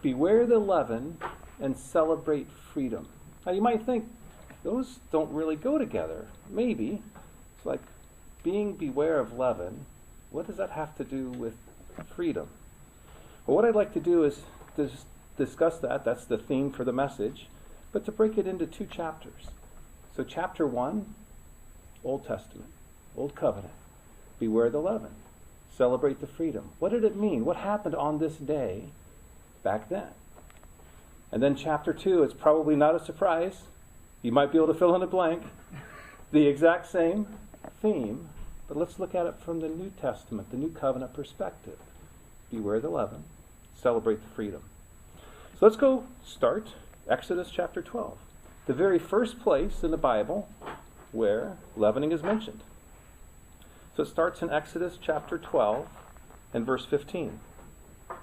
beware the leaven and celebrate freedom. Now you might think, those don't really go together. Maybe. It's like beware of leaven. What does that have to do with freedom? Well, what I'd like to do is discuss that. That's the theme for the message. But to break it into 2 chapters. So chapter 1, Old Testament, Old Covenant. Beware the leaven. Celebrate the freedom. What did it mean? What happened on this day back then? And then chapter 2, it's probably not a surprise. You might be able to fill in a blank. The exact same theme, but let's look at it from the New Testament, the New Covenant perspective. Beware the leaven, celebrate the freedom. So let's go start Exodus chapter 12, the very first place in the Bible where leavening is mentioned. So it starts in Exodus chapter 12 and verse 15. It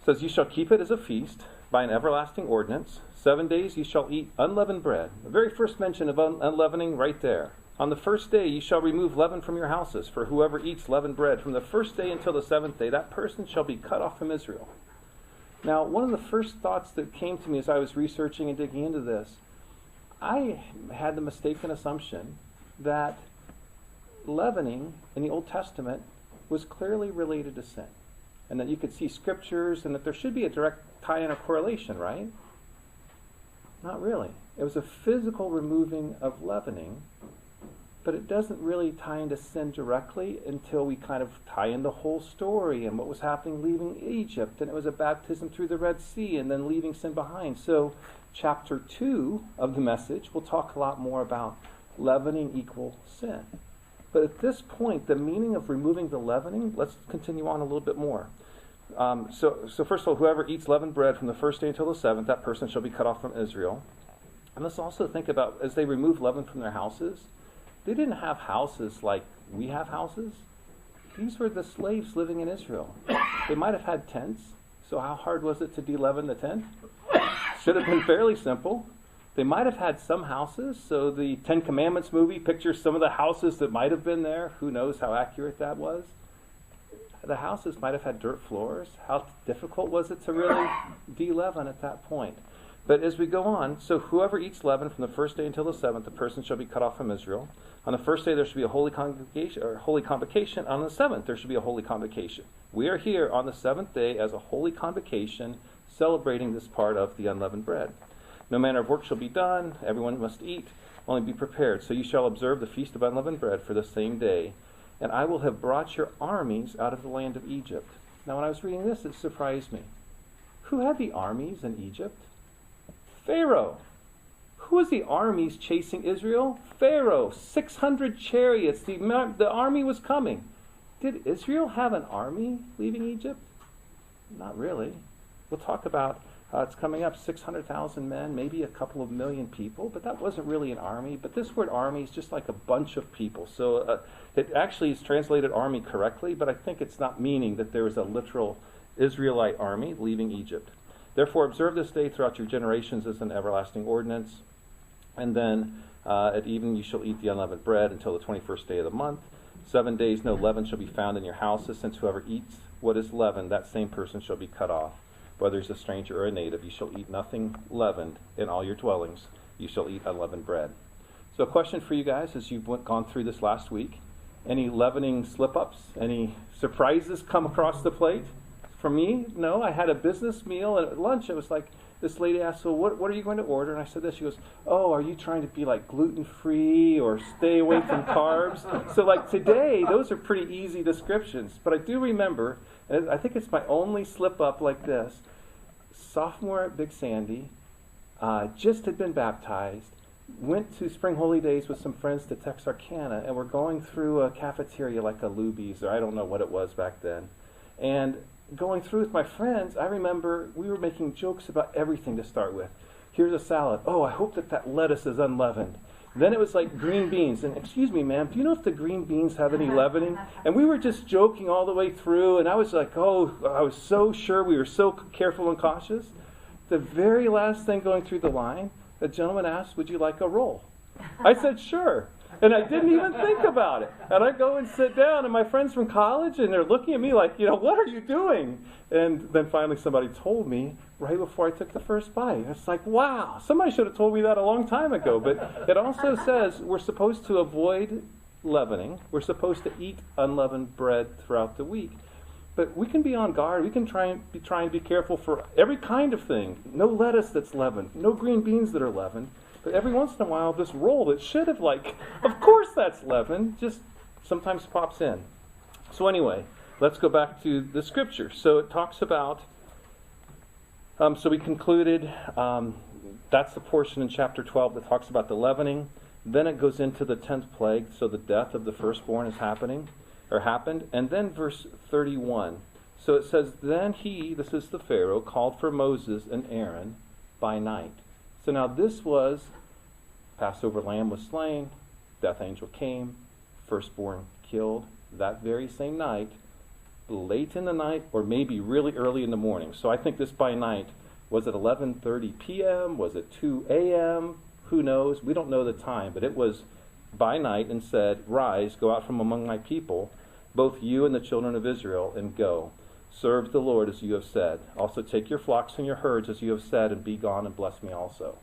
says, "You shall keep it as a feast by an everlasting ordinance. 7 days you shall eat unleavened bread." The very first mention of unleavening right there. "On the first day you shall remove leaven from your houses, for whoever eats leavened bread from the first day until the 7th day, that person shall be cut off from Israel." Now, one of the first thoughts that came to me as I was researching and digging into this, I had the mistaken assumption that leavening in the Old Testament was clearly related to sin, and that you could see scriptures and that there should be a direct tie-in or correlation, right? Not really. It was a physical removing of leavening, but it doesn't really tie into sin directly until we kind of tie in the whole story and what was happening leaving Egypt, and it was a baptism through the Red Sea and then leaving sin behind. So chapter 2 of the message will talk a lot more about leavening equal sin. But at this point, the meaning of removing the leavening, let's continue on a little bit more. So first of all, whoever eats leavened bread from the first day until the 7th, that person shall be cut off from Israel. And let's also think about, as they remove leaven from their houses, they didn't have houses like we have houses. These were the slaves living in Israel. They might have had tents. So how hard was it to de-leaven the tent? Should have been fairly simple. They might have had some houses. So the 10 Commandments movie pictures some of the houses that might have been there. Who knows how accurate that was? The houses might have had dirt floors. How difficult was it to really de-leaven at that point? But as we go on, so whoever eats leaven from the first day until the 7th, the person shall be cut off from Israel. On the first day there should be a holy convocation, or holy convocation. On the 7th there should be a holy convocation. We are here on the 7th day as a holy convocation, celebrating this part of the unleavened bread. No manner of work shall be done. Everyone must eat. Only be prepared. So you shall observe the feast of unleavened bread for the same day. And I will have brought your armies out of the land of Egypt. Now when I was reading this, it surprised me. Who had the armies in Egypt? Pharaoh. Who was the armies chasing Israel? Pharaoh. 600 chariots. The army was coming. Did Israel have an army leaving Egypt? Not really. We'll talk about it's coming up, 600,000 men, maybe a couple of million people, but that wasn't really an army. But this word army is just like a bunch of people. So it actually is translated army correctly, but I think it's not meaning that there is a literal Israelite army leaving Egypt. Therefore, observe this day throughout your generations as an everlasting ordinance. And then at even you shall eat the unleavened bread until the 21st day of the month. 7 days no leaven shall be found in your houses, since whoever eats what is leavened, that same person shall be cut off. Whether he's a stranger or a native, you shall eat nothing leavened in all your dwellings. You shall eat unleavened bread. So a question for you guys as you've gone through this last week. Any leavening slip-ups? Any surprises come across the plate? For me, no. I had a business meal, and at lunch it was like, this lady asked, "So what are you going to order?" And I said this. She goes, "Oh, are you trying to be like gluten-free or stay away from carbs?" So like today, those are pretty easy descriptions. But I do remember, and I think it's my only slip-up like this, sophomore at Big Sandy, just had been baptized, went to Spring Holy Days with some friends to Texarkana, and we're going through a cafeteria like a Luby's, or I don't know what it was back then. And going through with my friends, I remember we were making jokes about everything to start with. Here's a salad. Oh, I hope that lettuce is unleavened. Then it was like green beans. And excuse me, ma'am, do you know if the green beans have any leavening? And we were just joking all the way through. And I was like, oh, I was so sure. We were so careful and cautious. The very last thing going through the line, the gentleman asked, "Would you like a roll?" I said, "Sure." And I didn't even think about it. And I go and sit down, and my friends from college, and they're looking at me like, what are you doing? And then finally somebody told me right before I took the first bite. It's like, wow, somebody should have told me that a long time ago. But it also says we're supposed to avoid leavening. We're supposed to eat unleavened bread throughout the week. But we can be on guard. We can try and be careful for every kind of thing. No lettuce that's leavened. No green beans that are leavened. But every once in a while, this roll that should have of course that's leavened, just sometimes pops in. So anyway, let's go back to the scripture. So it talks about, so we concluded, that's the portion in chapter 12 that talks about the leavening. Then it goes into the 10th plague, so the death of the firstborn is happened. And then verse 31. So it says, then he, this is the Pharaoh, called for Moses and Aaron by night. So now this was, Passover lamb was slain, death angel came, firstborn killed that very same night, late in the night, or maybe really early in the morning. So I think this by night, was it 11:30 p.m.? Was it 2 a.m.? Who knows? We don't know the time, but it was by night, and said, rise, go out from among my people, both you and the children of Israel, and go. Serve the Lord as you have said. Also take your flocks and your herds as you have said, and be gone and bless me also.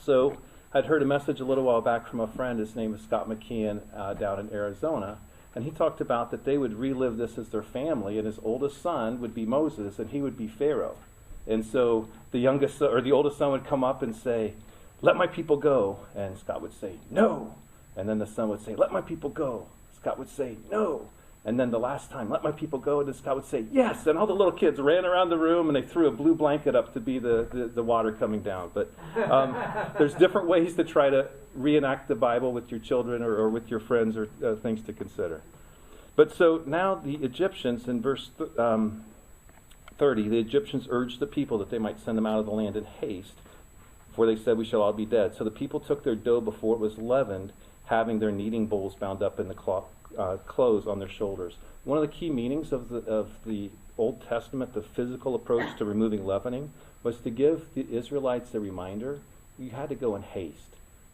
So I'd heard a message a little while back from a friend. His name is Scott McKeon, down in Arizona. And he talked about that they would relive this as their family, and his oldest son would be Moses, and he would be Pharaoh. And so the oldest son would come up and say, let my people go. And Scott would say, no. And then the son would say, let my people go. Scott would say, no. And then the last time, let my people go. And then Scott would say, yes. And all the little kids ran around the room, and they threw a blue blanket up to be the water coming down. But there's different ways to try to reenact the Bible with your children or with your friends, or things to consider. But so now the Egyptians, in verse 30, the Egyptians urged the people that they might send them out of the land in haste, for they said, we shall all be dead. So the people took their dough before it was leavened, having their kneading bowls bound up in the clothes on their shoulders. One of the key meanings of the Old Testament, the physical approach to removing leavening, was to give the Israelites a reminder, you had to go in haste.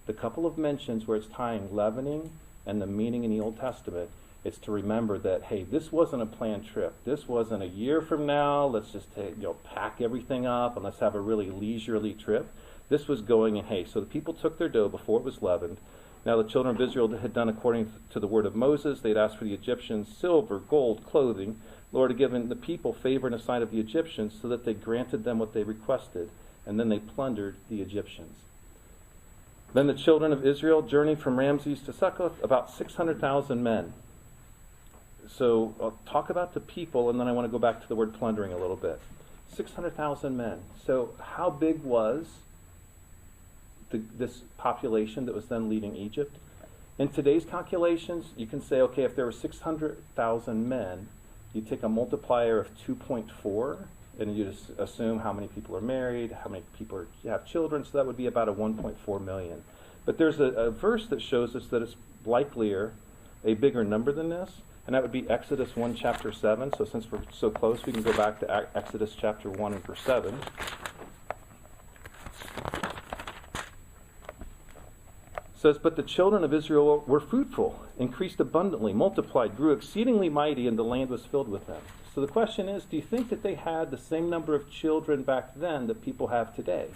The couple of mentions where it's tying leavening and the meaning in the Old Testament, it's to remember that, hey, this wasn't a planned trip. This wasn't a year from now, let's just pack everything up and let's have a really leisurely trip. This was going in haste. So the people took their dough before it was leavened. Now the children of Israel had done according to the word of Moses. They'd asked for the Egyptians silver, gold, clothing. The Lord had given the people favor in the sight of the Egyptians, so that they granted them what they requested, and then they plundered the Egyptians. Then the children of Israel journeyed from Ramses to Succoth, about 600,000 men. So I'll talk about the people, and then I want to go back to the word plundering a little bit. 600,000 men. So how big was this population that was then leading Egypt? In today's calculations, you can say, okay, if there were 600,000 men, you take a multiplier of 2.4, and you just assume how many people are married, how many people have children, so that would be about a 1.4 million. But there's a verse that shows us that it's likelier a bigger number than this, and that would be Exodus 1, chapter 7. So since we're so close, we can go back to Exodus chapter 1 and verse 7. It says, but the children of Israel were fruitful, increased abundantly, multiplied, grew exceedingly mighty, and the land was filled with them. So the question is, do you think that they had the same number of children back then that people have today?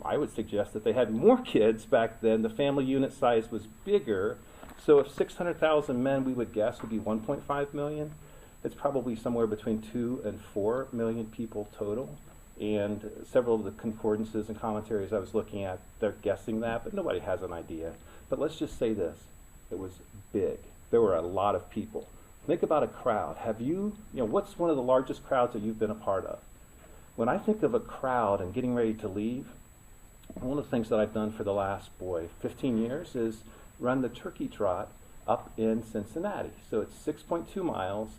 I would suggest that they had more kids back then. The family unit size was bigger. So if 600,000 men, we would guess, would be 1.5 million, it's probably somewhere between 2 and 4 million people total. And several of the concordances and commentaries I was looking at, they're guessing that, but nobody has an idea. But let's just say this. It was big. There were a lot of people. Think about a crowd. What's one of the largest crowds that you've been a part of? When I think of a crowd and getting ready to leave, one of the things that I've done for the last, 15 years is run the turkey trot up in Cincinnati. So it's 6.2 miles.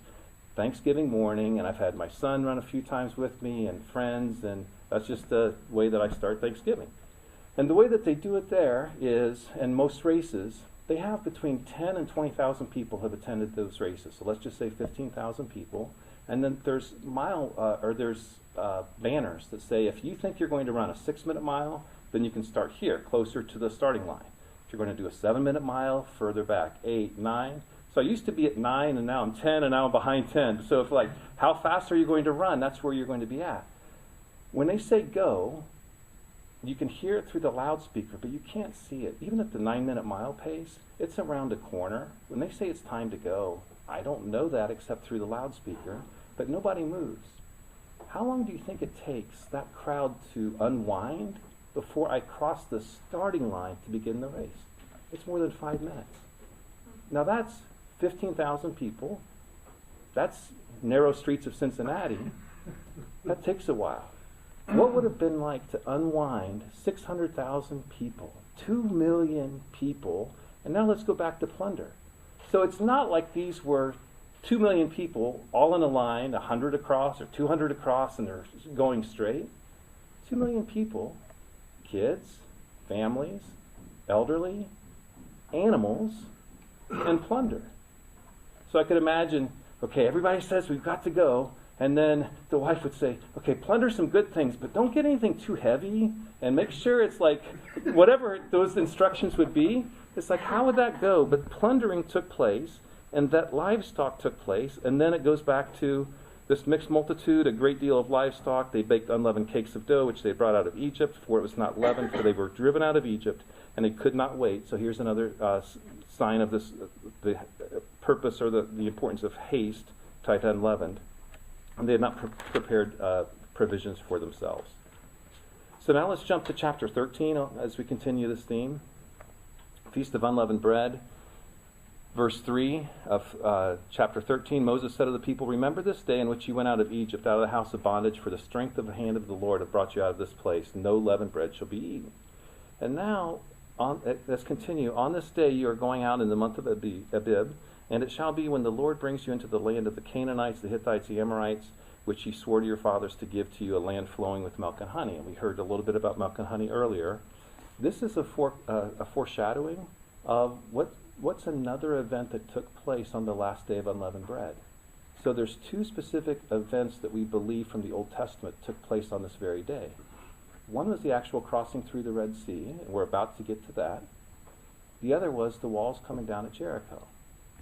Thanksgiving morning, and I've had my son run a few times with me and friends, and that's just the way that I start Thanksgiving. And the way that they do it there is, in most races, they have between 10 and 20,000 people have attended those races. So let's just say 15,000 people. And then there's banners that say, if you think you're going to run a 6-minute mile, then you can start here, closer to the starting line. If you're going to do a 7-minute mile further back, 8, 9. So I used to be at 9, and now I'm 10, and now I'm behind 10. So if like, how fast are you going to run? That's where you're going to be at. When they say go, you can hear it through the loudspeaker, but you can't see it. Even at the 9-minute mile pace, it's around a corner. When they say it's time to go, I don't know that except through the loudspeaker, but nobody moves. How long do you think it takes that crowd to unwind before I cross the starting line to begin the race? It's more than 5 minutes. Now that's 15,000 people. That's narrow streets of Cincinnati. That takes a while. What would it have been like to unwind 600,000 people, 2 million people, and now let's go back to plunder. So it's not like these were 2 million people all in a line, 100 across or 200 across, and they're going straight. 2 million people, kids, families, elderly, animals, and plunder. So I could imagine, okay, everybody says we've got to go, and then the wife would say, okay, plunder some good things, but don't get anything too heavy, and make sure it's like, whatever those instructions would be, it's like, how would that go? But plundering took place, and that livestock took place, and then it goes back to this mixed multitude, a great deal of livestock. They baked unleavened cakes of dough, which they brought out of Egypt, for it was not leavened, for they were driven out of Egypt, and they could not wait. So here's another sign of this, the purpose or the importance of haste, tied unleavened. And they had not prepared provisions for themselves. So now let's jump to chapter 13 as we continue this theme. Feast of Unleavened Bread. Verse 3 of chapter 13, Moses said to the people, remember this day in which you went out of Egypt, out of the house of bondage, for the strength of the hand of the Lord have brought you out of this place. No leavened bread shall be eaten. And now, let's continue. On this day you are going out in the month of Abib, and it shall be when the Lord brings you into the land of the Canaanites, the Hittites, the Amorites, which he swore to your fathers to give to you, a land flowing with milk and honey. And we heard a little bit about milk and honey earlier. This is a foreshadowing of what's another event that took place on the last day of unleavened bread. So there's 2 specific events that we believe from the Old Testament took place on this very day. One was the actual crossing through the Red Sea, and we're about to get to that. The other was the walls coming down at Jericho.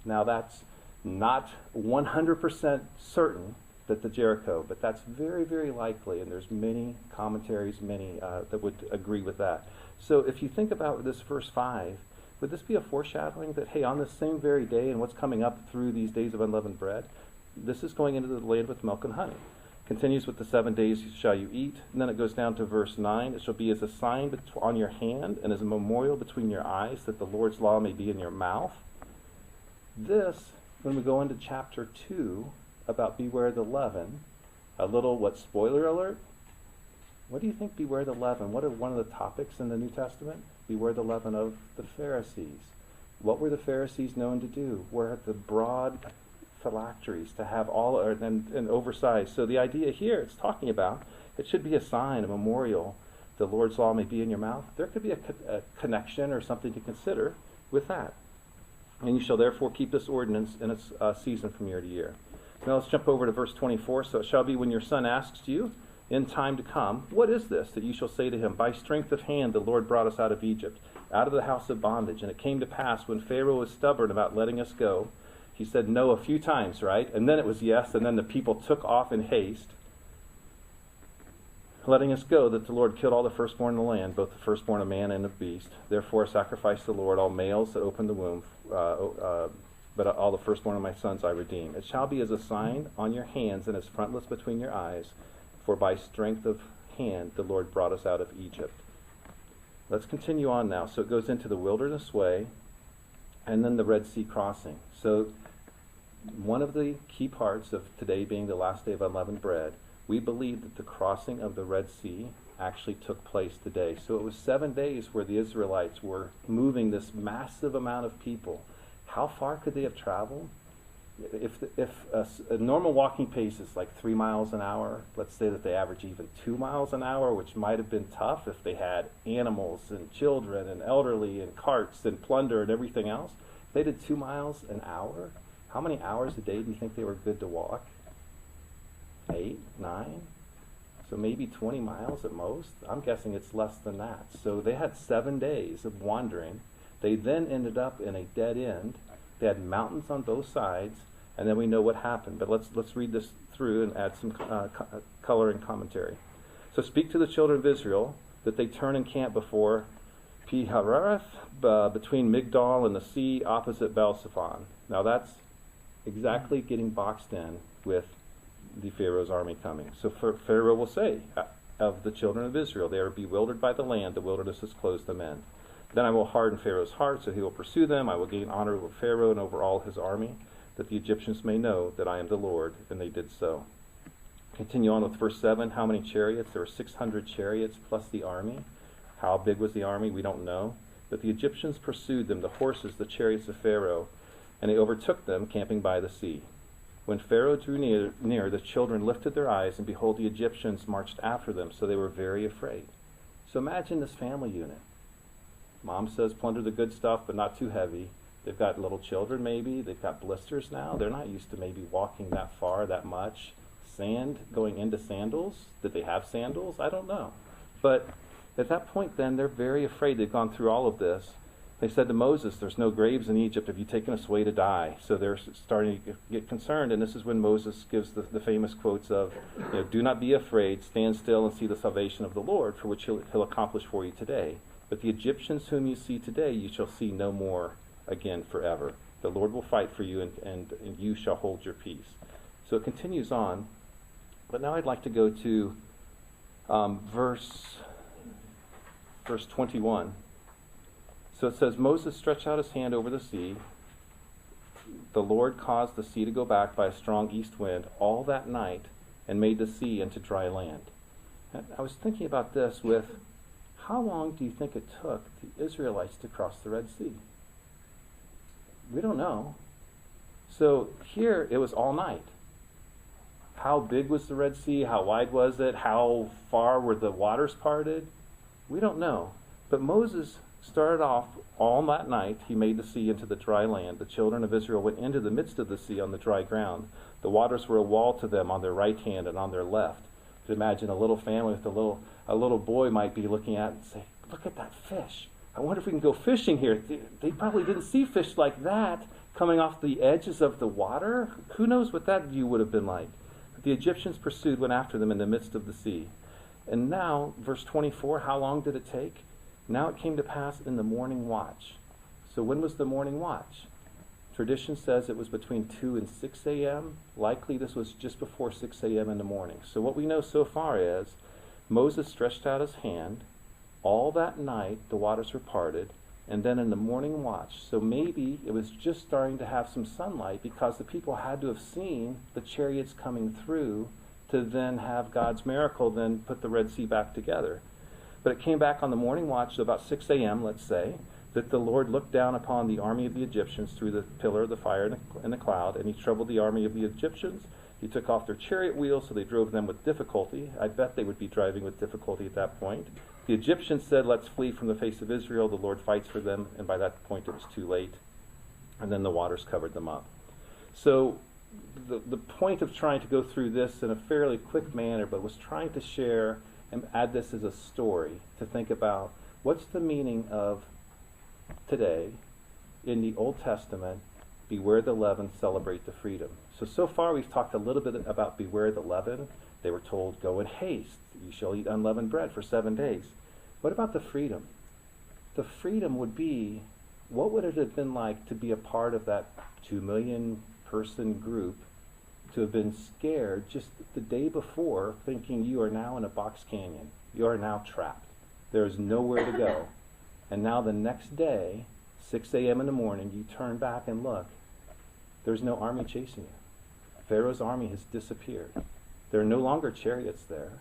Now that's not 100% certain that the Jericho, but that's very, very likely, and there's many commentaries, that would agree with that. So if you think about this verse 5, would this be a foreshadowing that, hey, on this same very day and what's coming up through these days of unleavened bread, this is going into the land with milk and honey. Continues with the 7 days shall you eat, and then it goes down to verse 9. It shall be as a sign on your hand and as a memorial between your eyes, that the Lord's law may be in your mouth. This, when we go into chapter 2 about beware the leaven, a little, spoiler alert? What do you think beware the leaven? What are one of the topics in the New Testament? Beware the leaven of the Pharisees. What were the Pharisees known to do? Were the broad phylacteries, to have all and oversized. So the idea here it's talking about, it should be a sign, a memorial. The Lord's law may be in your mouth. There could be a connection or something to consider with that. And you shall therefore keep this ordinance in its season from year to year. Now let's jump over to verse 24. So it shall be when your son asks you in time to come, what is this? That you shall say to him, by strength of hand the Lord brought us out of Egypt, out of the house of bondage. And it came to pass when Pharaoh was stubborn about letting us go, he said no a few times, right? And then it was yes, and then the people took off in haste, letting us go, that the Lord killed all the firstborn in the land, both the firstborn of man and of beast. Therefore sacrifice to the Lord all males that open the womb, but all the firstborn of my sons I redeem. It shall be as a sign on your hands and as frontlets between your eyes, for by strength of hand the Lord brought us out of Egypt. Let's continue on now. So it goes into the wilderness way, and then the Red Sea crossing. So one of the key parts of today being the last day of unleavened bread, we believe that the crossing of the Red Sea actually took place today. So it was 7 days where the Israelites were moving this massive amount of people. How far could they have traveled? If a normal walking pace is like 3 miles an hour, let's say that they average even 2 miles an hour, which might have been tough if they had animals and children and elderly and carts and plunder and everything else. They did 2 miles an hour. How many hours a day do you think they were good to walk? 8, 9? So maybe 20 miles at most. I'm guessing it's less than that. So they had 7 days of wandering. They then ended up in a dead end. They had mountains on both sides, and then we know what happened. But let's read this through and add some color and commentary. So speak to the children of Israel that they turn and camp before Pi-hahiroth, between Migdol and the sea opposite Baal-Zephon. Now that's exactly getting boxed in with the Pharaoh's army coming. So Pharaoh will say of the children of Israel, they are bewildered by the land, the wilderness has closed them in. Then I will harden Pharaoh's heart, so he will pursue them. I will gain honor over Pharaoh and over all his army, that the Egyptians may know that I am the Lord. And they did so. Continue on with verse 7. How many chariots? There were 600 chariots plus the army. How big was the army? We don't know. But the Egyptians pursued them, the horses, the chariots of Pharaoh, and they overtook them, camping by the sea. When Pharaoh drew near, the children lifted their eyes, and behold, the Egyptians marched after them, so they were very afraid. So imagine this family unit. Mom says, plunder the good stuff, but not too heavy. They've got little children, maybe. They've got blisters now. They're not used to maybe walking that far, that much. Sand going into sandals. Did they have sandals? I don't know. But at that point then, they're very afraid. They've gone through all of this. They said to Moses, there's no graves in Egypt. Have you taken us away to die? So they're starting to get concerned. And this is when Moses gives the famous quotes of, do not be afraid, stand still and see the salvation of the Lord, for which he'll accomplish for you today. But the Egyptians whom you see today, you shall see no more again forever. The Lord will fight for you, and you shall hold your peace. So it continues on. But now I'd like to go to verse 21. So it says, Moses stretched out his hand over the sea. The Lord caused the sea to go back by a strong east wind all that night and made the sea into dry land. And I was thinking about this with, how long do you think it took the Israelites to cross the Red Sea? We don't know. So here it was all night. How big was the Red Sea? How wide was it? How far were the waters parted? We don't know. But Moses started off all that night. He made the sea into the dry land. The children of Israel went into the midst of the sea on the dry ground. The waters were a wall to them on their right hand and on their left. You could imagine a little family with a little boy might be looking at it and say, look at that fish. I wonder if we can go fishing here. They probably didn't see fish like that coming off the edges of the water. Who knows what that view would have been like. But the Egyptians pursued, went after them in the midst of the sea. And now, verse 24, how long did it take? Now it came to pass in the morning watch. So when was the morning watch? Tradition says it was between 2 and 6 a.m. Likely this was just before 6 a.m. in the morning. So what we know so far is Moses stretched out his hand. All that night the waters were parted. And then in the morning watch. So maybe it was just starting to have some sunlight because the people had to have seen the chariots coming through to then have God's miracle then put the Red Sea back together. But it came back on the morning watch, so about 6 a.m., let's say, that the Lord looked down upon the army of the Egyptians through the pillar of the fire and the cloud, and he troubled the army of the Egyptians. He took off their chariot wheels, so they drove them with difficulty. I bet they would be driving with difficulty at that point. The Egyptians said, let's flee from the face of Israel. The Lord fights for them, and by that point it was too late. And then the waters covered them up. So the point of trying to go through this in a fairly quick manner, but was trying to share and add this as a story to think about what's the meaning of today in the Old Testament, beware the leaven, celebrate the freedom. So far we've talked a little bit about beware the leaven. They were told, go in haste, you shall eat unleavened bread for 7 days. What about the freedom? The freedom would be, what would it have been like to be a part of that 2 million person group, to have been scared just the day before, thinking you are now in a box canyon. You are now trapped. There is nowhere to go. And now the next day, 6 a.m. in the morning, you turn back and look. There's no army chasing you. Pharaoh's army has disappeared. There are no longer chariots there.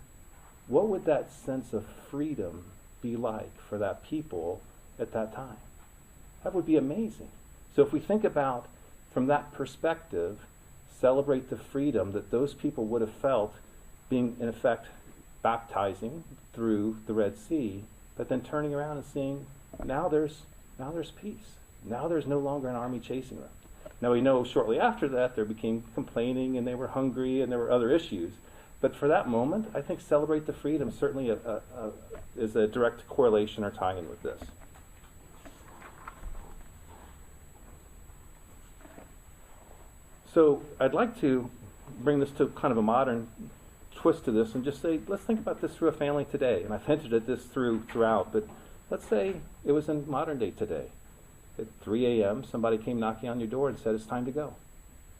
What would that sense of freedom be like for that people at that time? That would be amazing. So if we think about from that perspective, celebrate the freedom that those people would have felt being, in effect, baptizing through the Red Sea, but then turning around and seeing, now there's peace. Now there's no longer an army chasing them. Now we know shortly after that there became complaining and they were hungry and there were other issues. But for that moment, I think celebrate the freedom certainly is a direct correlation or tie-in with this. So I'd like to bring this to kind of a modern twist to this and just say, let's think about this through a family today. And I've hinted at this throughout, but let's say it was in modern day today. At 3 a.m., somebody came knocking on your door and said, it's time to go.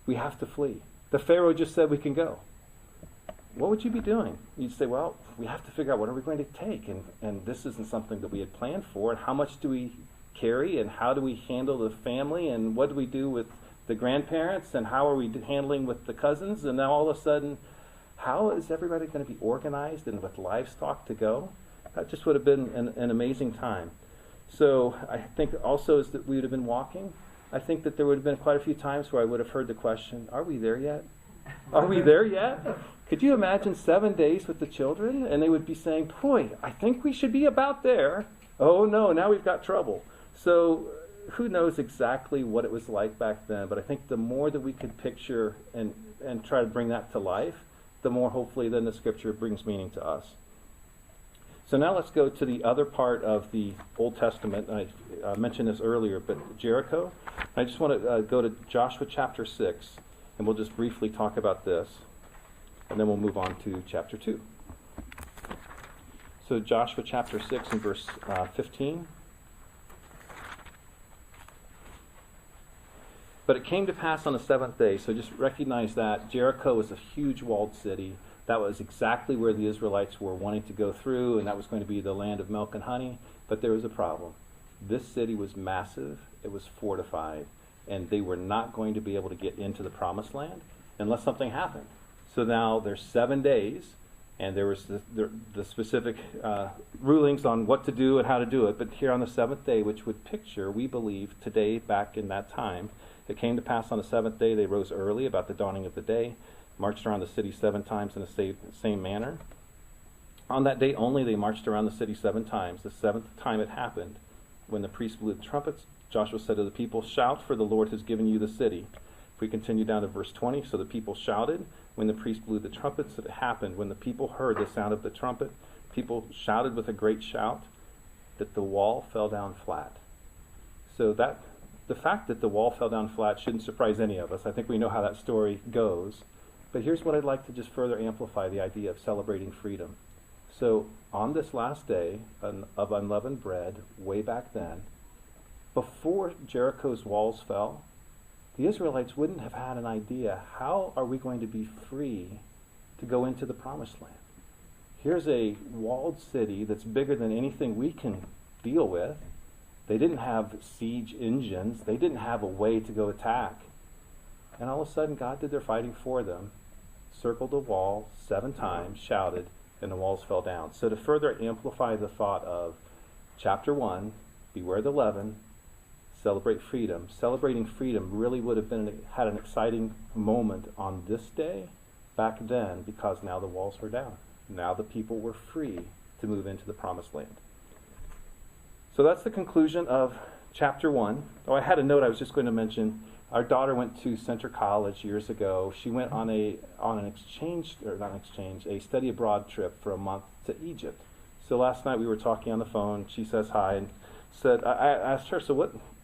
We have to flee. The Pharaoh just said we can go. What would you be doing? You'd say, well, we have to figure out what are we going to take, and this isn't something that we had planned for, and how much do we carry, and how do we handle the family, and what do we do with the grandparents, and how are we handling with the cousins, and now all of a sudden, how is everybody going to be organized and with livestock to go? That just would have been an amazing time. So I think also as that we would have been walking, I think that there would have been quite a few times where I would have heard the question, are we there yet? Are we there yet? Could you imagine 7 days with the children? And they would be saying, boy, I think we should be about there. Oh no, now we've got trouble. So who knows exactly what it was like back then, but I think the more that we could picture and try to bring that to life, the more hopefully then the scripture brings meaning to us. So now let's go to the other part of the Old Testament. I mentioned this earlier, but Jericho. I just want to go to Joshua chapter 6, and we'll just briefly talk about this, and then we'll move on to chapter 2. So Joshua chapter 6 and verse 15. But it came to pass on the seventh day, so just recognize that Jericho was a huge walled city. That was exactly where the Israelites were wanting to go through, and that was going to be the land of milk and honey. But there was a problem. This city was massive, it was fortified, and they were not going to be able to get into the promised land unless something happened. So now there's 7 days, and there was the specific rulings on what to do and how to do it. But here on the seventh day, which would picture, we believe, today back in that time, it came to pass on the seventh day, they rose early about the dawning of the day, marched around the city 7 times in the same manner. On that day only they marched around the city 7 times. The 7th time it happened, when the priests blew the trumpets, Joshua said to the people, shout, for the Lord has given you the city. If we continue down to verse 20, so the people shouted. When the priest blew the trumpets, it happened. When the people heard the sound of the trumpet, people shouted with a great shout, that the wall fell down flat. So the fact that the wall fell down flat shouldn't surprise any of us. I think we know how that story goes. But here's what I'd like to just further amplify the idea of celebrating freedom. So on this last day of unleavened bread, way back then, before Jericho's walls fell, the Israelites wouldn't have had an idea, how are we going to be free to go into the promised land? Here's a walled city that's bigger than anything we can deal with. They didn't have siege engines. They didn't have a way to go attack. And all of a sudden, God did their fighting for them, circled the wall 7 times, shouted, and the walls fell down. So to further amplify the thought of chapter 1, beware the leaven, celebrate freedom. Celebrating freedom really would have had an exciting moment on this day back then, because now the walls were down. Now the people were free to move into the promised land. So that's the conclusion of chapter 1. Oh, I had a note I was just going to mention. Our daughter went to Center College years ago. She went on a study abroad trip for a month to Egypt. So last night we were talking on the phone. She says hi and said, I asked her, so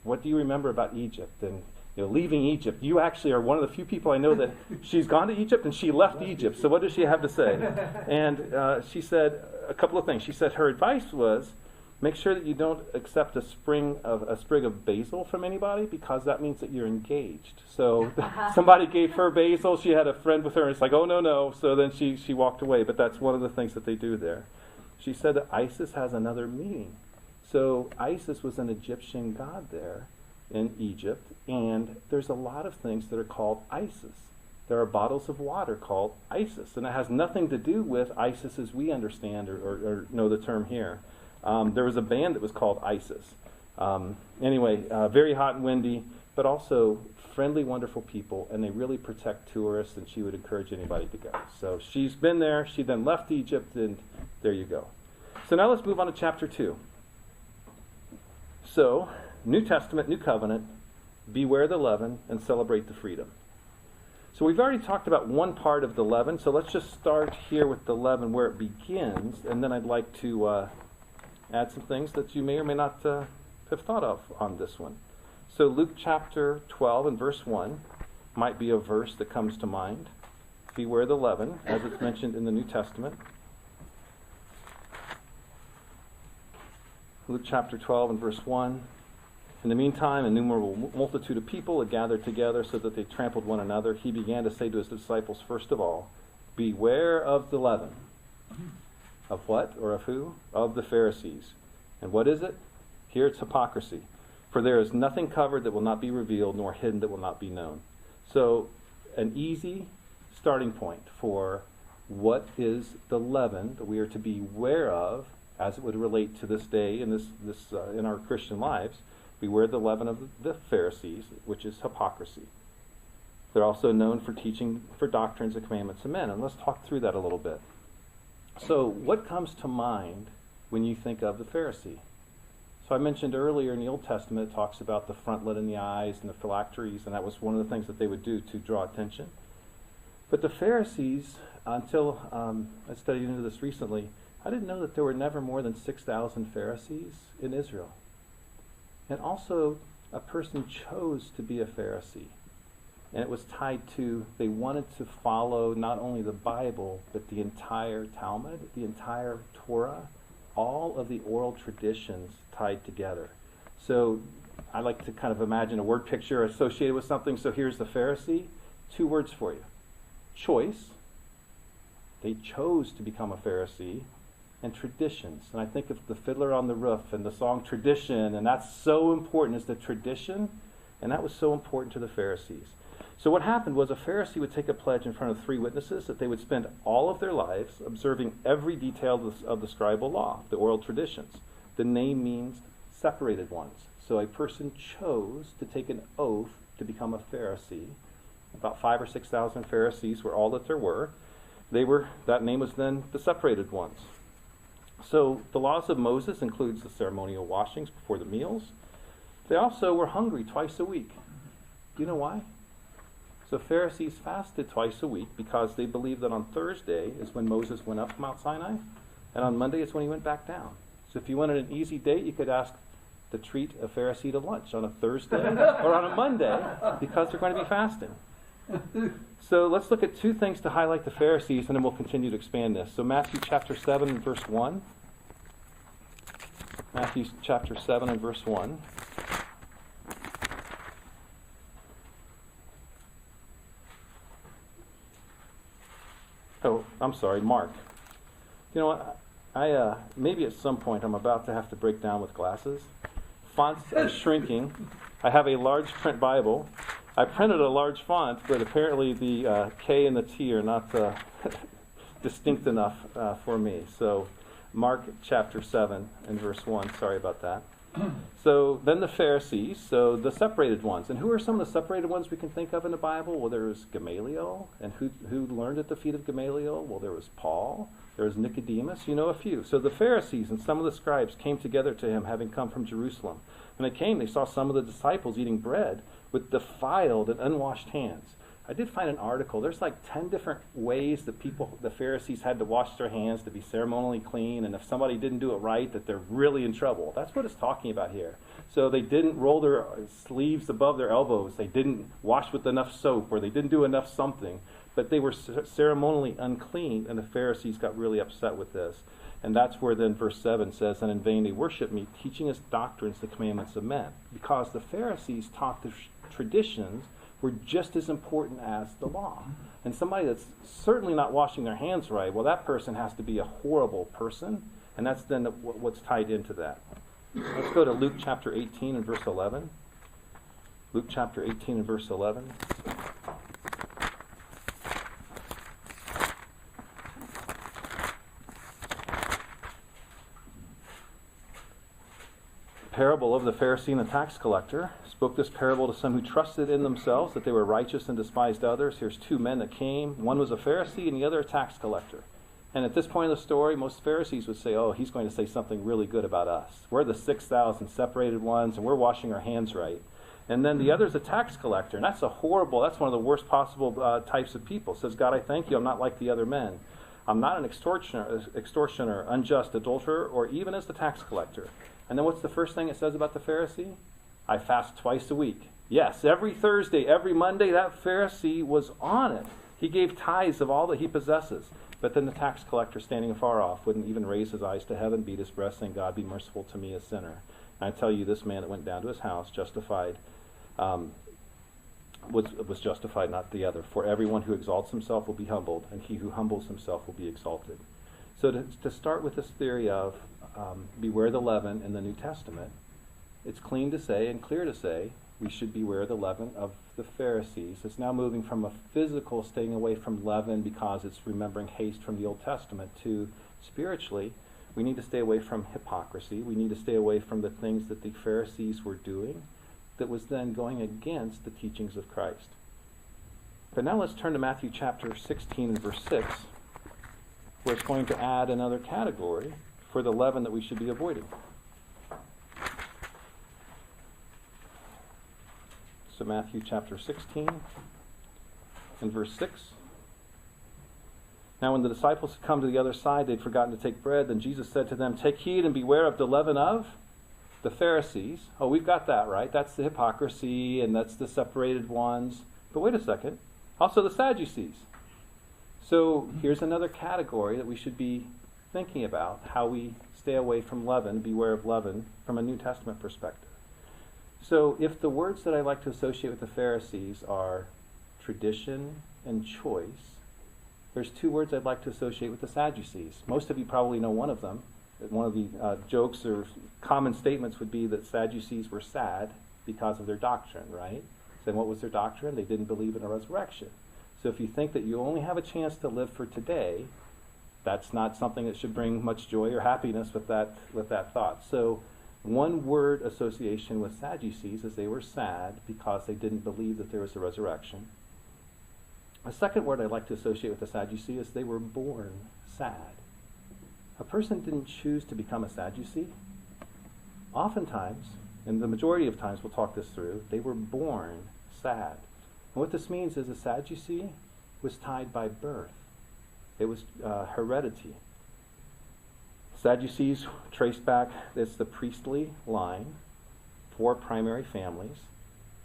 what do you remember about Egypt? And leaving Egypt. You actually are one of the few people I know that she's gone to Egypt and she left Egypt. So what does she have to say? And she said a couple of things. She said her advice was, make sure that you don't accept a sprig of basil from anybody, because that means that you're engaged. So somebody gave her basil. She had a friend with her, and it's like, oh, no. So then she walked away. But that's one of the things that they do there. She said that Isis has another meaning. So Isis was an Egyptian god there in Egypt, and there's a lot of things that are called Isis. There are bottles of water called Isis, and it has nothing to do with Isis as we understand or know the term here. There was a band that was called Isis. Anyway, very hot and windy, but also friendly, wonderful people, and they really protect tourists, and she would encourage anybody to go. So she's been there. She then left Egypt, and there you go. So now let's move on to chapter 2. So, New Testament, New Covenant, beware the leaven, and celebrate the freedom. So we've already talked about one part of the leaven, so let's just start here with the leaven where it begins, and then I'd like to add some things that you may or may not have thought of on this one. So Luke chapter 12 and verse 1, might be a verse that comes to mind. Beware the leaven, as it's mentioned in the New Testament. Luke chapter 12 and verse 1. In the meantime, an innumerable multitude of people had gathered together so that they trampled one another. He began to say to his disciples, first of all, beware of the leaven. Of what or of who? Of the Pharisees. And what is it? Here it's hypocrisy. For there is nothing covered that will not be revealed, nor hidden that will not be known. So, an easy starting point for what is the leaven that we are to be aware of as it would relate to this day in in our Christian lives. Beware the leaven of the Pharisees, which is hypocrisy. They're also known for teaching for doctrines and commandments of men. And let's talk through that a little bit. So what comes to mind when you think of the Pharisee? So I mentioned earlier in the Old Testament, it talks about the frontlet in the eyes and the phylacteries, and that was one of the things that they would do to draw attention. But the Pharisees, until I studied into this recently, I didn't know that there were never more than 6,000 Pharisees in Israel. And also, a person chose to be a Pharisee. And it was tied to, they wanted to follow not only the Bible, but the entire Talmud, the entire Torah, all of the oral traditions tied together. So I like to kind of imagine a word picture associated with something. So here's the Pharisee. 2 words for you. Choice. They chose to become a Pharisee. And traditions. And I think of the Fiddler on the Roof and the song Tradition, and that's so important, is the tradition, and that was so important to the Pharisees. So what happened was a Pharisee would take a pledge in front of 3 witnesses that they would spend all of their lives observing every detail of the scribal law, the oral traditions. The name means separated ones. So a person chose to take an oath to become a Pharisee. About 5,000 or 6,000 Pharisees were all that there were. That name was then the separated ones. So the laws of Moses includes the ceremonial washings before the meals. They also were hungry twice a week. Do you know why? So Pharisees fasted twice a week because they believed that on Thursday is when Moses went up from Mount Sinai, and on Monday is when he went back down. So if you wanted an easy date, you could ask to treat a Pharisee to lunch on a Thursday or on a Monday because they're going to be fasting. So let's look at 2 things to highlight the Pharisees, and then we'll continue to expand this. So Matthew chapter 7 and verse 1. Matthew chapter 7 and verse 1. Oh, I'm sorry, Mark. You know what? I maybe at some point I'm about to have to break down with glasses. Fonts are shrinking. I have a large print Bible. I printed a large font, but apparently the K and the T are not distinct enough for me. So Mark chapter 7 and verse 1. Sorry about that. So then the Pharisees, so the separated ones. And who are some of the separated ones we can think of in the Bible? Well, there was Gamaliel. And who learned at the feet of Gamaliel? Well, there was Paul. There was Nicodemus. You know a few. So the Pharisees and some of the scribes came together to him, having come from Jerusalem. When they came, they saw some of the disciples eating bread with defiled and unwashed hands. I did find an article. There's like 10 different ways that the Pharisees had to wash their hands to be ceremonially clean, and if somebody didn't do it right, that they're really in trouble. That's what it's talking about here. So they didn't roll their sleeves above their elbows. They didn't wash with enough soap, or they didn't do enough something. But they were ceremonially unclean, and the Pharisees got really upset with this. And that's where then verse 7 says, and in vain they worship me, teaching us doctrines, the commandments of men. Because the Pharisees taught the traditions were just as important as the law. And somebody that's certainly not washing their hands right, well, that person has to be a horrible person. And that's then what's tied into that. Let's go to Luke chapter 18 and verse 11. Luke chapter 18 and verse 11. Parable of the Pharisee and the tax collector. Spoke this parable to some who trusted in themselves that they were righteous and despised others. Here's 2 men that came. One was a Pharisee and the other a tax collector. And at this point of the story, most Pharisees would say, oh, he's going to say something really good about us. We're the 6,000 separated ones, and we're washing our hands right. And then the other's a tax collector, and that's one of the worst possible types of people. It says, God, I thank you, I'm not like the other men. I'm not an extortioner, unjust, adulterer, or even as the tax collector. And then what's the first thing it says about the Pharisee? I fast twice a week. Yes, every Thursday, every Monday, that Pharisee was on it. He gave tithes of all that he possesses. But then the tax collector standing afar off wouldn't even raise his eyes to heaven, beat his breast, saying, God, be merciful to me, a sinner. And I tell you, this man that went down to his house justified, was justified, not the other. For everyone who exalts himself will be humbled, and he who humbles himself will be exalted. So to start with this theory of beware the leaven in the New Testament, it's clean to say and clear to say we should beware the leaven of the Pharisees. It's now moving from a physical staying away from leaven because it's remembering haste from the Old Testament to spiritually, we need to stay away from hypocrisy. We need to stay away from the things that the Pharisees were doing that was then going against the teachings of Christ. But now let's turn to Matthew chapter 16 and verse 6, where it's going to add another category for the leaven that we should be avoiding. So Matthew chapter 16 and verse 6. Now when the disciples had come to the other side, they'd forgotten to take bread. Then Jesus said to them, take heed and beware of the leaven of the Pharisees. Oh, we've got that right. That's the hypocrisy and that's the separated ones. But wait a second. Also the Sadducees. So here's another category that we should be thinking about, how we stay away from leaven, beware of leaven, from a New Testament perspective. So if the words that I like to associate with the Pharisees are tradition and choice, there's two words I'd like to associate with the Sadducees. Most of you probably know one of them. One of the jokes or common statements would be that Sadducees were sad because of their doctrine, right? Then what was their doctrine? They didn't believe in a resurrection. So if you think that you only have a chance to live for today, that's not something that should bring much joy or happiness with that thought. So one word association with Sadducees is they were sad because they didn't believe that there was a resurrection. A second word I'd like to associate with the Sadducee is they were born sad. A person didn't choose to become a Sadducee. Oftentimes, and the majority of times we'll talk this through, they were born sad. And what this means is a Sadducee was tied by birth. It was heredity. Sadducees traced back, it's the priestly line, 4 primary families.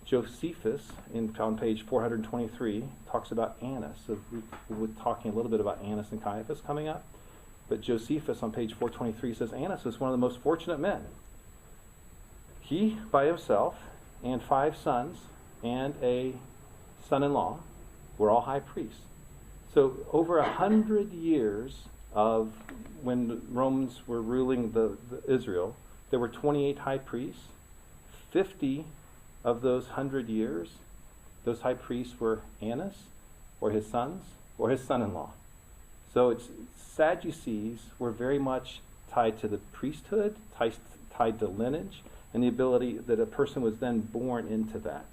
Josephus, on page 423, talks about Annas. So we're talking a little bit about Annas and Caiaphas coming up. But Josephus on page 423 says Annas was one of the most fortunate men. He, by himself, and 5 sons, and a son-in-law, were all high priests. So over 100 years of when the Romans were ruling the Israel, there were 28 high priests. 50 of those 100 years, those high priests were Annas, or his sons, or his son-in-law. So Sadducees were very much tied to the priesthood, tied to lineage, and the ability that a person was then born into that.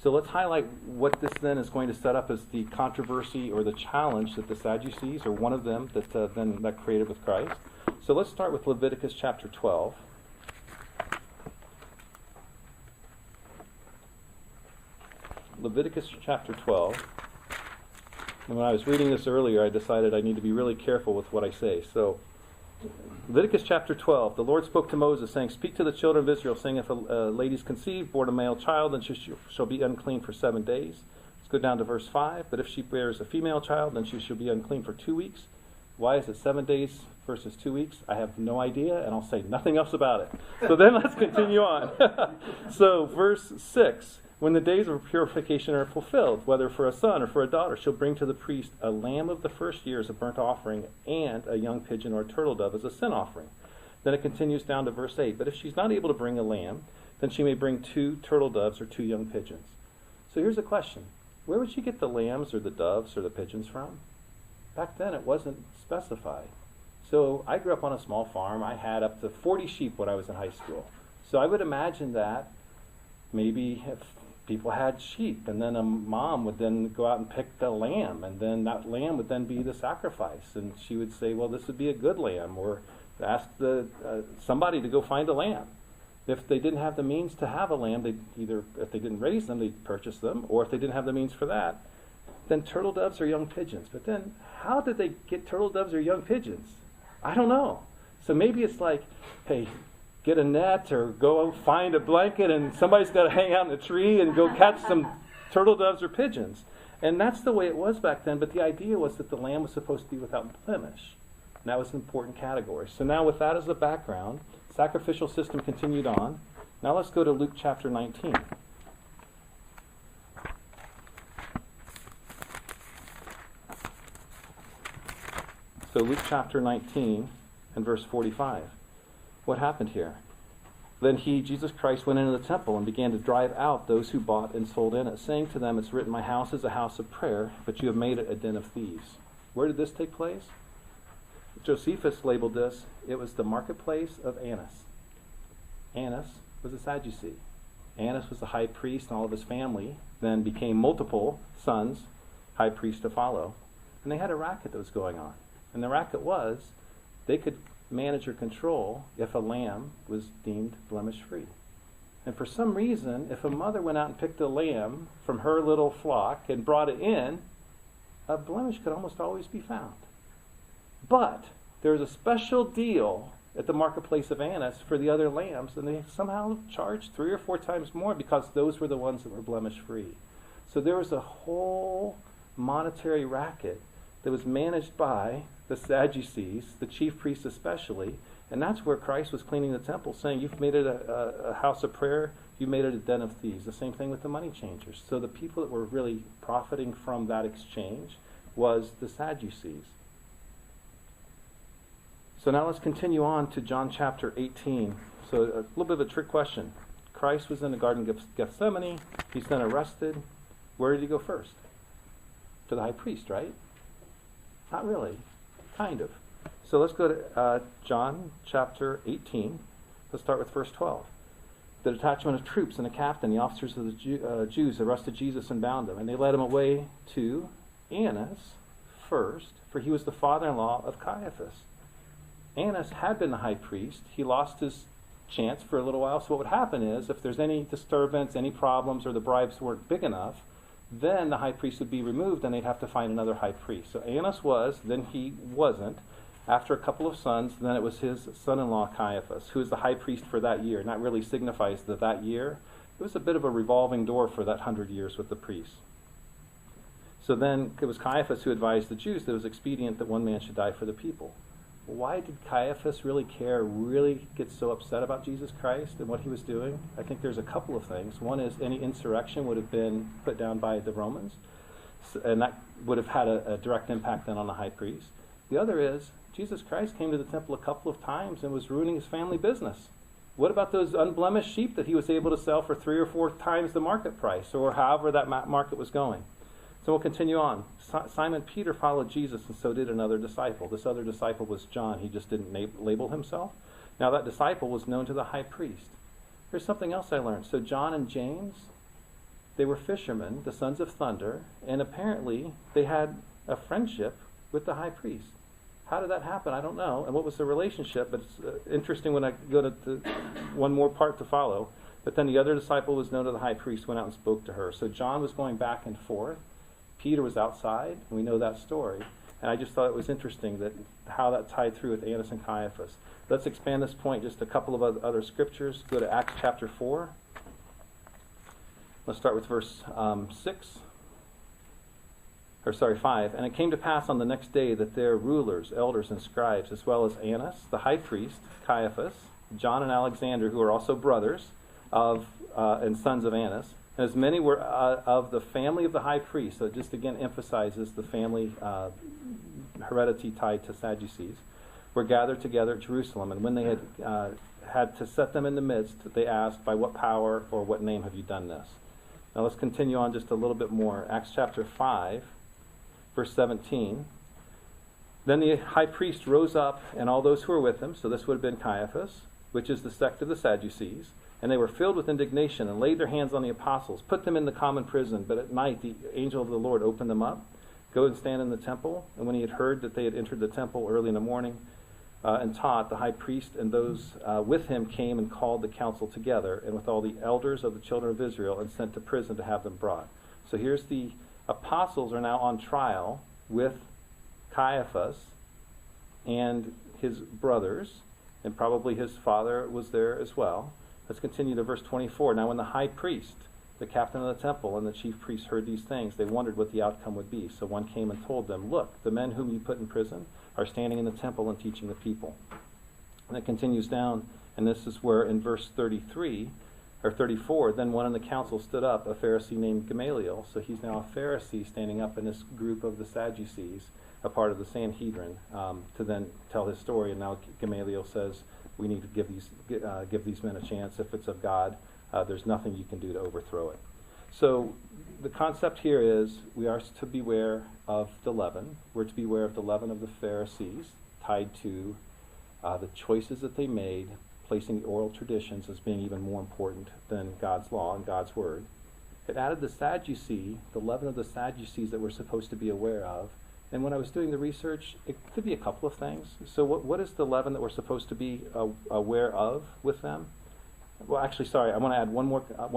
So let's highlight what this then is going to set up as the controversy or the challenge that the Sadducees, or one of them that created with Christ. So let's start with Leviticus chapter 12. Leviticus chapter 12. And when I was reading this earlier, I decided I need to be really careful with what I say. So, Leviticus chapter 12, the Lord spoke to Moses, saying, speak to the children of Israel, saying, if a lady is conceived, born a male child, then she shall be unclean for 7 days. Let's go down to verse 5. But if she bears a female child, then she shall be unclean for 2 weeks. Why is it 7 days versus 2 weeks? I have no idea, and I'll say nothing else about it. So then let's continue on. So, verse 6. When the days of purification are fulfilled, whether for a son or for a daughter, she'll bring to the priest a lamb of the first year as a burnt offering and a young pigeon or a turtle dove as a sin offering. Then it continues down to verse 8. But if she's not able to bring a lamb, then she may bring 2 turtle doves or 2 young pigeons. So here's a question. Where would she get the lambs or the doves or the pigeons from? Back then it wasn't specified. So I grew up on a small farm. I had up to 40 sheep when I was in high school. So I would imagine that maybe if people had sheep, and then a mom would then go out and pick the lamb, and then that lamb would then be the sacrifice, and she would say, well, this would be a good lamb, or ask somebody to go find a lamb. If they didn't have the means to have a lamb, they'd either, if they didn't raise them, they'd purchase them, or if they didn't have the means for that, then turtle doves or young pigeons. But then, how did they get turtle doves or young pigeons? I don't know. So maybe it's like, hey, get a net or go find a blanket, and somebody's got to hang out in a tree and go catch some turtle doves or pigeons. And that's the way it was back then, but the idea was that the lamb was supposed to be without blemish. And that was an important category. So now with that as the background, sacrificial system continued on. Now let's go to Luke chapter 19. So Luke chapter 19 and verse 45. What happened here? Then he, Jesus Christ, went into the temple and began to drive out those who bought and sold in it, saying to them, "It's written, my house is a house of prayer, but you have made it a den of thieves." Where did this take place? Josephus labeled this, it was the marketplace of Annas. Annas was a Sadducee. Annas was the high priest, and all of his family then became multiple sons, high priest to follow. And they had a racket that was going on. And the racket was, they could manage or control if a lamb was deemed blemish-free. And for some reason, if a mother went out and picked a lamb from her little flock and brought it in, a blemish could almost always be found. But there was a special deal at the marketplace of Annas for the other lambs, and they somehow charged 3 or 4 times more because those were the ones that were blemish-free. So there was a whole monetary racket that was managed by the Sadducees, the chief priests especially, and that's where Christ was cleaning the temple, saying, you've made it a house of prayer, you made it a den of thieves. The same thing with the money changers. So the people that were really profiting from that exchange was the Sadducees. So now let's continue on to John chapter 18. So a little bit of a trick question. Christ was in the Garden of Gethsemane. He's then arrested. Where did he go first? To the high priest, right? Not really. Kind of. So let's go to John chapter 18. Let's start with verse 12. The detachment of troops and the captain, the officers of the Jews, arrested Jesus and bound him. And they led him away to Annas first, for he was the father-in-law of Caiaphas. Annas had been the high priest. He lost his chance for a little while. So what would happen is, if there's any disturbance, any problems, or the bribes weren't big enough, then the high priest would be removed and they'd have to find another high priest. So Annas was, then he wasn't. After a couple of sons, then it was his son-in-law Caiaphas, who was the high priest for that year. And that really signifies that year, it was a bit of a revolving door for that 100 years with the priests. So then it was Caiaphas who advised the Jews that it was expedient that one man should die for the people. Why did Caiaphas really care, really get so upset about Jesus Christ and what he was doing? I think there's a couple of things. One is any insurrection would have been put down by the Romans, and that would have had a direct impact then on the high priest. The other is Jesus Christ came to the temple a couple of times and was ruining his family business. What about those unblemished sheep that he was able to sell for 3 or 4 times the market price, or however that market was going? So we'll continue on. Simon Peter followed Jesus, and so did another disciple. This other disciple was John. He just didn't label himself. Now that disciple was known to the high priest. Here's something else I learned. So John and James, they were fishermen, the sons of thunder, and apparently they had a friendship with the high priest. How did that happen? I don't know. And what was the relationship? But it's interesting when I go to one more part to follow. But then the other disciple was known to the high priest, went out and spoke to her. So John was going back and forth. Peter was outside, and we know that story. And I just thought it was interesting that how that tied through with Annas and Caiaphas. Let's expand this point, just a couple of other scriptures. Go to Acts chapter 4. Let's start with verse 5. And it came to pass on the next day that their rulers, elders, and scribes, as well as Annas, the high priest, Caiaphas, John and Alexander, who are also brothers of and sons of Annas, and as many were of the family of the high priest, so it just again emphasizes the family heredity tied to Sadducees, were gathered together at Jerusalem. And when they had to set them in the midst, they asked, by what power or what name have you done this? Now let's continue on just a little bit more. Acts chapter 5, verse 17. Then the high priest rose up, and all those who were with him, so this would have been Caiaphas, which is the sect of the Sadducees, and they were filled with indignation and laid their hands on the apostles, put them in the common prison. But at night the angel of the Lord opened them up. Go and stand in the temple. And when he had heard that they had entered the temple early in the morning and taught, the high priest and those with him came and called the council together, and with all the elders of the children of Israel, and sent to prison to have them brought. So here's the apostles are now on trial with Caiaphas and his brothers. and probably his father was there as well. Let's continue to verse 24. Now when the high priest, the captain of the temple, and the chief priests heard these things, they wondered what the outcome would be. So one came and told them, look, the men whom you put in prison are standing in the temple and teaching the people. And it continues down, and this is where in verse 33, or 34, then one in the council stood up, a Pharisee named Gamaliel. So he's now a Pharisee standing up in this group of the Sadducees, a part of the Sanhedrin, to then tell his story. And now Gamaliel says, we need to give these men a chance. If it's of God, there's nothing you can do to overthrow it. So the concept here is we are to beware of the leaven. We're to beware of the leaven of the Pharisees, tied to the choices that they made, placing the oral traditions as being even more important than God's law and God's word. It added the Sadducee, the leaven of the Sadducees that we're supposed to be aware of. And when I was doing the research, it could be a couple of things. So what is the leaven that we're supposed to be aware of with them? Well, actually, sorry, I want to add one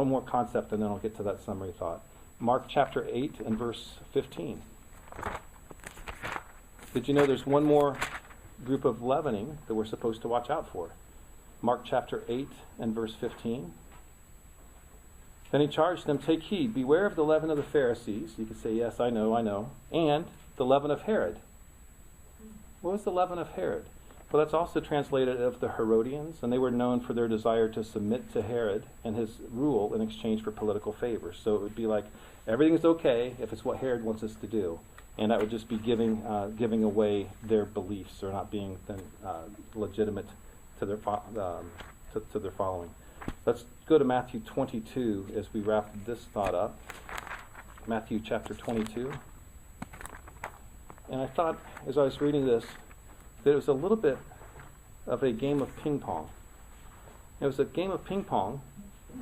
more concept, and then I'll get to that summary thought. Mark chapter 8 and verse 15. Did you know there's one more group of leavening that we're supposed to watch out for? Mark chapter 8 and verse 15. Then he charged them, take heed, beware of the leaven of the Pharisees. You could say, yes, I know. And the leaven of Herod. What was the leaven of Herod? Well, that's also translated of the Herodians, and they were known for their desire to submit to Herod and his rule in exchange for political favors. So it would be like, everything is okay if it's what Herod wants us to do. And that would just be giving away their beliefs, or not being then legitimate to their following. Let's go to Matthew 22 as we wrap this thought up. Matthew chapter 22. And I thought, as I was reading this, that it was a little bit of a game of ping pong. It was a game of ping pong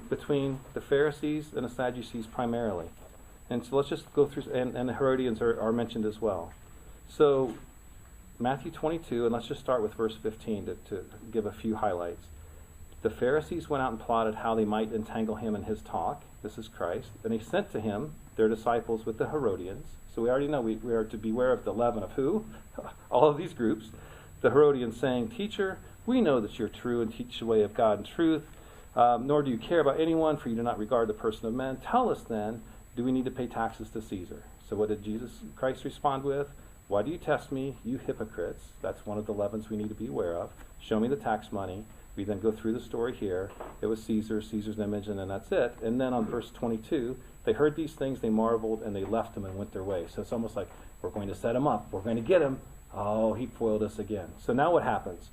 between the Pharisees and the Sadducees primarily. And so let's just go through, and the Herodians are mentioned as well. So Matthew 22, and let's just start with verse 15 to give a few highlights. The Pharisees went out and plotted how they might entangle him in his talk. This is Christ. And he sent to him their disciples with the Herodians. So we already know we are to beware of the leaven of who? All of these groups. The Herodians saying, Teacher, we know that you're true and teach the way of God in truth, nor do you care about anyone, for you do not regard the person of men. Tell us then, do we need to pay taxes to Caesar? So what did Jesus Christ respond with? Why do you test me, you hypocrites? That's one of the leavens we need to be aware of. Show me the tax money. We then go through the story here. It was Caesar's image, and then that's it. And then on verse 22, they heard these things, they marveled, and they left him and went their way. So it's almost like, we're going to set him up. We're going to get him. Oh, he foiled us again. So now what happens?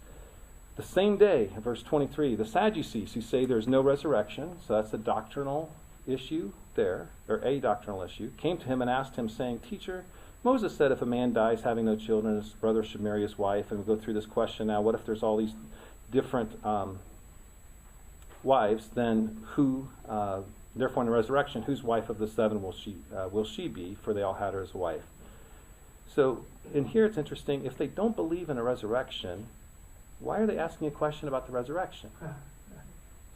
The same day, verse 23, the Sadducees who say there's no resurrection, so that's a doctrinal issue there, or a doctrinal issue, came to him and asked him, saying, Teacher, Moses said if a man dies having no children, his brother should marry his wife. And we'll go through this question now. What if there's all these different wives? Then who, therefore in the resurrection, whose wife of the seven will she be? For they all had her as a wife. So in here it's interesting. If they don't believe in a resurrection, why are they asking a question about the resurrection?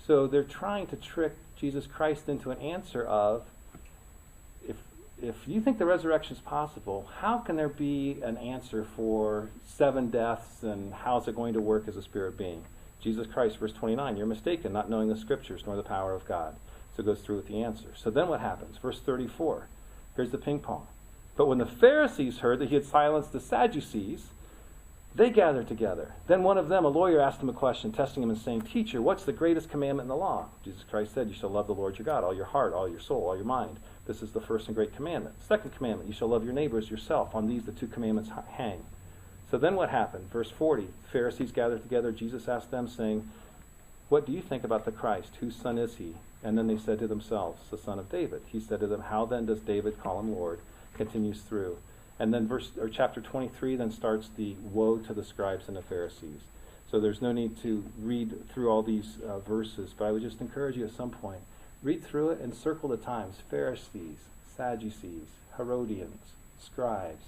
So they're trying to trick Jesus Christ into an answer of, if you think the resurrection is possible, how can there be an answer for 7 deaths, and how's it going to work as a spirit being? Jesus Christ, verse 29, you're mistaken, not knowing the scriptures nor the power of God. So it goes through with the answer. So then what happens? Verse 34, here's the ping pong. But when the Pharisees heard that he had silenced the Sadducees, they gathered together. Then one of them, a lawyer, asked him a question, testing him and saying, Teacher, what's the greatest commandment in the law? Jesus Christ said, you shall love the Lord your God, all your heart, all your soul, all your mind. This is the first and great commandment. Second commandment, you shall love your neighbors yourself. On these the 2 commandments hang. So then what happened? Verse 40, the Pharisees gathered together. Jesus asked them, saying, what do you think about the Christ? Whose son is he? And then they said to themselves, the son of David. He said to them, how then does David call him Lord? Continues through. And then chapter 23 then starts the woe to the scribes and the Pharisees. So there's no need to read through all these verses, but I would just encourage you at some point, read through it and circle the times. Pharisees, Sadducees, Herodians, scribes.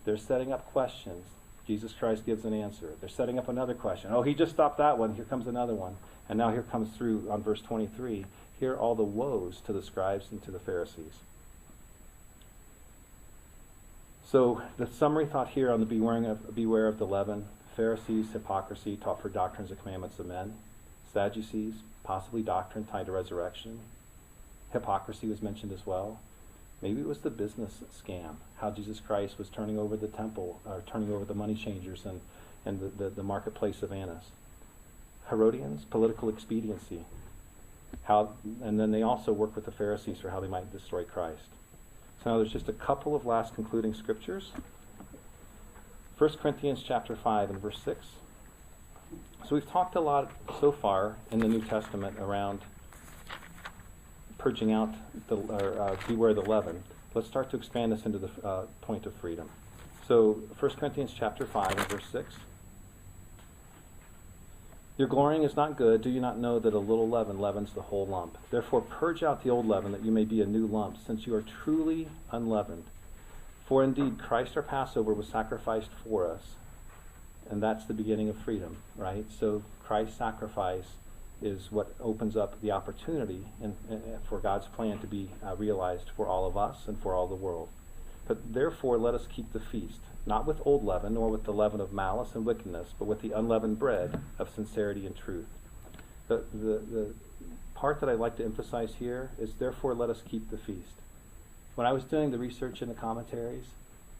They're setting up questions. Jesus Christ gives an answer. They're setting up another question. Oh, he just stopped that one. Here comes another one. And now here comes through on verse 23. Here are all the woes to the scribes and to the Pharisees. So the summary thought here on the beware of the leaven. Pharisees, hypocrisy, taught for doctrines and commandments of men. Sadducees, possibly doctrine tied to resurrection. Hypocrisy was mentioned as well. Maybe it was the business scam, how Jesus Christ was turning over the temple, or turning over the money changers and the marketplace of Annas. Herodians, political expediency. And then they also worked with the Pharisees for how they might destroy Christ. So now there's just a couple of last concluding scriptures. 1 Corinthians chapter 5 and verse 6. So we've talked a lot so far in the New Testament around purging out, beware the leaven. Let's start to expand this into the point of freedom. So 1 Corinthians chapter 5 and verse 6. Your glorying is not good. Do you not know that a little leaven leavens the whole lump? Therefore purge out the old leaven, that you may be a new lump, since you are truly unleavened. For indeed Christ our Passover was sacrificed for us. And that's the beginning of freedom, right? So Christ's sacrifice is what opens up the opportunity for God's plan to be realized for all of us and for all the world. But therefore let us keep the feast, not with old leaven, nor with the leaven of malice and wickedness, but with the unleavened bread of sincerity and truth. The part that I'd like to emphasize here is therefore let us keep the feast. When I was doing the research in the commentaries,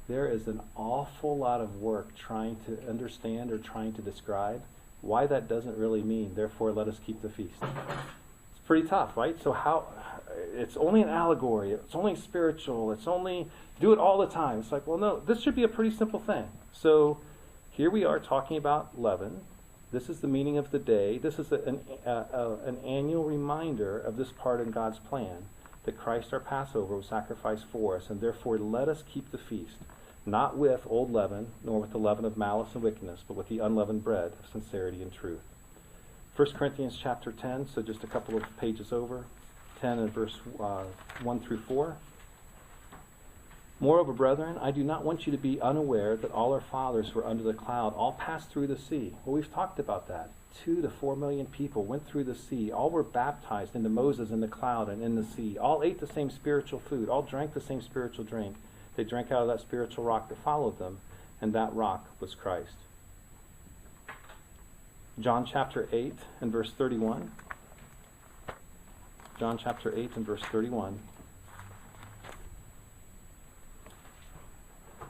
there is an awful lot of work trying to understand or trying to describe why that doesn't really mean, therefore let us keep the feast. It's pretty tough, right? So how, it's only an allegory, it's only spiritual, it's only, do it all the time. It's like, well, no, this should be a pretty simple thing. So here we are talking about leaven. This is the meaning of the day. This is an annual reminder of this part in God's plan, that Christ our Passover was sacrificed for us, and therefore let us keep the feast. Not with old leaven, nor with the leaven of malice and wickedness, but with the unleavened bread of sincerity and truth. 1 Corinthians chapter 10, so just a couple of pages over, 10 and verse 1 through 4. Moreover, brethren, I do not want you to be unaware that all our fathers were under the cloud, all passed through the sea. Well, we've talked about that. 2 to 4 million people went through the sea. All were baptized into Moses in the cloud and in the sea. All ate the same spiritual food. All drank the same spiritual drink. They drank out of that spiritual rock that followed them, and that rock was Christ. John chapter 8 and verse 31. John chapter 8 and verse 31.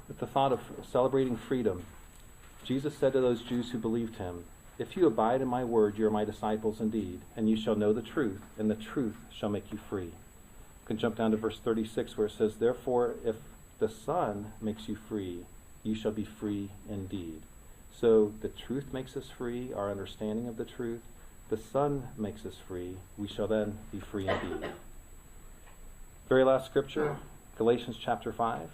With the thought of celebrating freedom, Jesus said to those Jews who believed him, if you abide in my word, you are my disciples indeed, and you shall know the truth, and the truth shall make you free. You can jump down to verse 36 where it says, therefore, if the Son makes you free, you shall be free indeed. So the truth makes us free, our understanding of the truth. The Son makes us free. We shall then be free indeed. Very last scripture, Galatians chapter 5.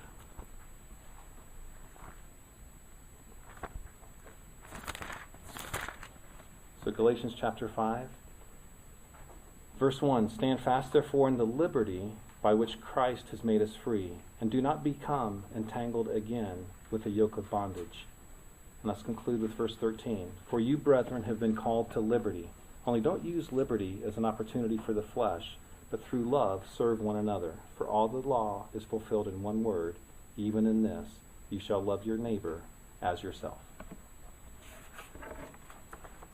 So Galatians chapter 5, verse 1, stand fast therefore in the liberty by which Christ has made us free, and do not become entangled again with a yoke of bondage. And let's conclude with verse 13. For you, brethren, have been called to liberty. Only don't use liberty as an opportunity for the flesh, but through love serve one another. For all the law is fulfilled in one word, even in this, you shall love your neighbor as yourself.